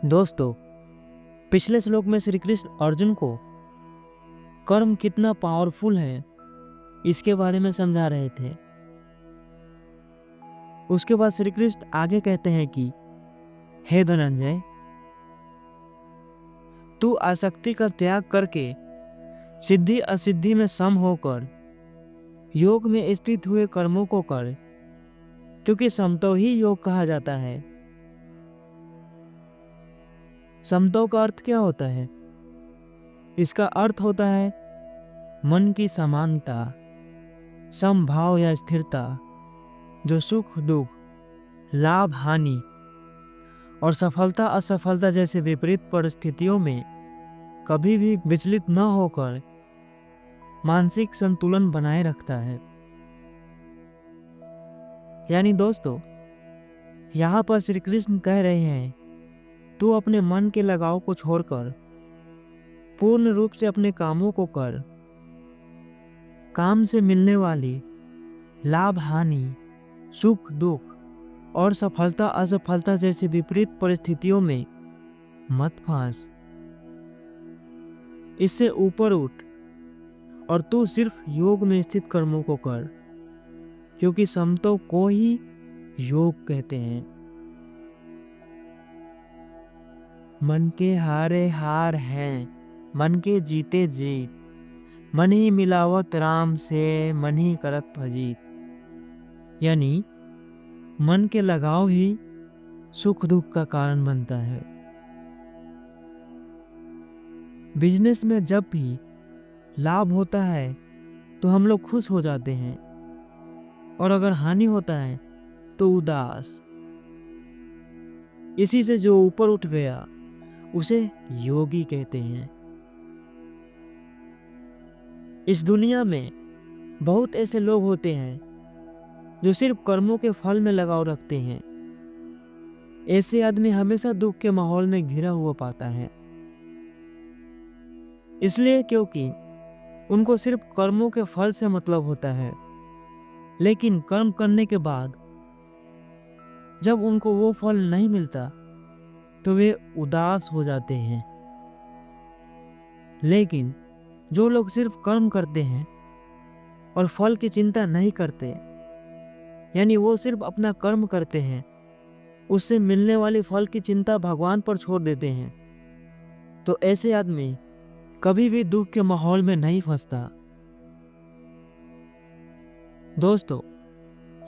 दोस्तों, पिछले श्लोक में श्री कृष्ण अर्जुन को कर्म कितना पावरफुल है इसके बारे में समझा रहे थे। उसके बाद श्री कृष्ण आगे कहते हैं कि हे धनंजय, तू आसक्ति का त्याग करके सिद्धि असिद्धि में सम होकर योग में स्थित हुए कर्मों को कर, क्योंकि समतो ही योग कहा जाता है। समतो का अर्थ क्या होता है? इसका अर्थ होता है मन की समानता, समभाव या स्थिरता, जो सुख दुख, लाभ हानि और सफलता असफलता जैसे विपरीत परिस्थितियों में कभी भी विचलित न होकर मानसिक संतुलन बनाए रखता है। यानी दोस्तों, यहाँ पर श्री कृष्ण कह रहे हैं, तू अपने मन के लगाव को छोड़कर पूर्ण रूप से अपने कामों को कर। काम से मिलने वाली लाभ हानि, सुख दुख और सफलता असफलता जैसी विपरीत परिस्थितियों में मत फंस। इससे ऊपर उठ और तू सिर्फ योग में स्थित कर्मों को कर, क्योंकि समतो को ही योग कहते हैं। मन के हारे हार हैं, मन के जीते जीत, मन ही मिलावत राम से, मन ही करत फजीत। यानी मन के लगाव ही सुख दुख का कारण बनता है। बिजनेस में जब भी लाभ होता है तो हम लोग खुश हो जाते हैं, और अगर हानि होता है तो उदास। इसी से जो ऊपर उठ गया उसे योगी कहते हैं। इस दुनिया में बहुत ऐसे लोग होते हैं जो सिर्फ कर्मों के फल में लगाव रखते हैं। ऐसे आदमी हमेशा दुख के माहौल में घिरा हुआ पाता है, इसलिए क्योंकि उनको सिर्फ कर्मों के फल से मतलब होता है। लेकिन कर्म करने के बाद जब उनको वो फल नहीं मिलता तो वे उदास हो जाते हैं। लेकिन जो लोग सिर्फ कर्म करते हैं और फल की चिंता नहीं करते, यानी वो सिर्फ अपना कर्म करते हैं, उससे मिलने वाली फल की चिंता भगवान पर छोड़ देते हैं, तो ऐसे आदमी कभी भी दुख के माहौल में नहीं फंसता। दोस्तों,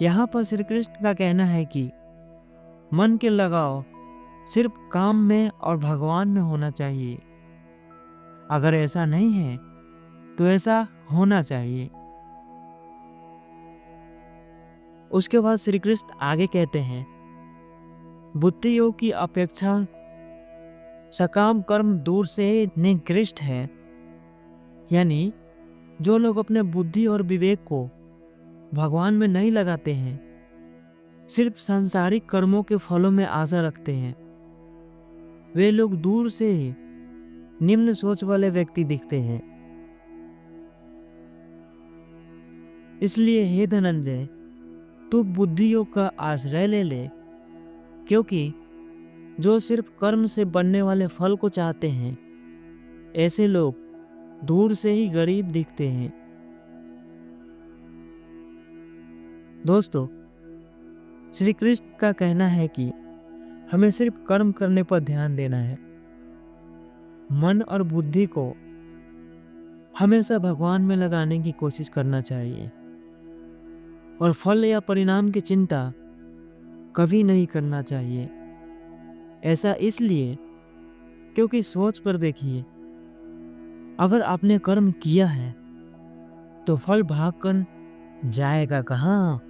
यहाँ पर श्री कृष्ण का कहना है कि मन के लगाव सिर्फ काम में और भगवान में होना चाहिए। अगर ऐसा नहीं है तो ऐसा होना चाहिए। उसके बाद श्री कृष्ण आगे कहते हैं, बुद्धि योग की अपेक्षा सकाम कर्म दूर से निकृष्ट है। यानी जो लोग अपने बुद्धि और विवेक को भगवान में नहीं लगाते हैं, सिर्फ सांसारिक कर्मों के फलों में आशा रखते हैं, वे लोग दूर से ही निम्न सोच वाले व्यक्ति दिखते हैं। इसलिए हे धनंजय, तू बुद्धि योग का आश्रय ले ले, क्योंकि जो सिर्फ कर्म से बनने वाले फल को चाहते हैं, ऐसे लोग दूर से ही गरीब दिखते हैं। दोस्तों, श्री कृष्ण का कहना है कि हमें सिर्फ कर्म करने पर ध्यान देना है। मन और बुद्धि को हमेशा भगवान में लगाने की कोशिश करना चाहिए, और फल या परिणाम की चिंता कभी नहीं करना चाहिए। ऐसा इसलिए क्योंकि सोच पर देखिए, अगर आपने कर्म किया है तो फल भाग कर जाएगा कहाँ?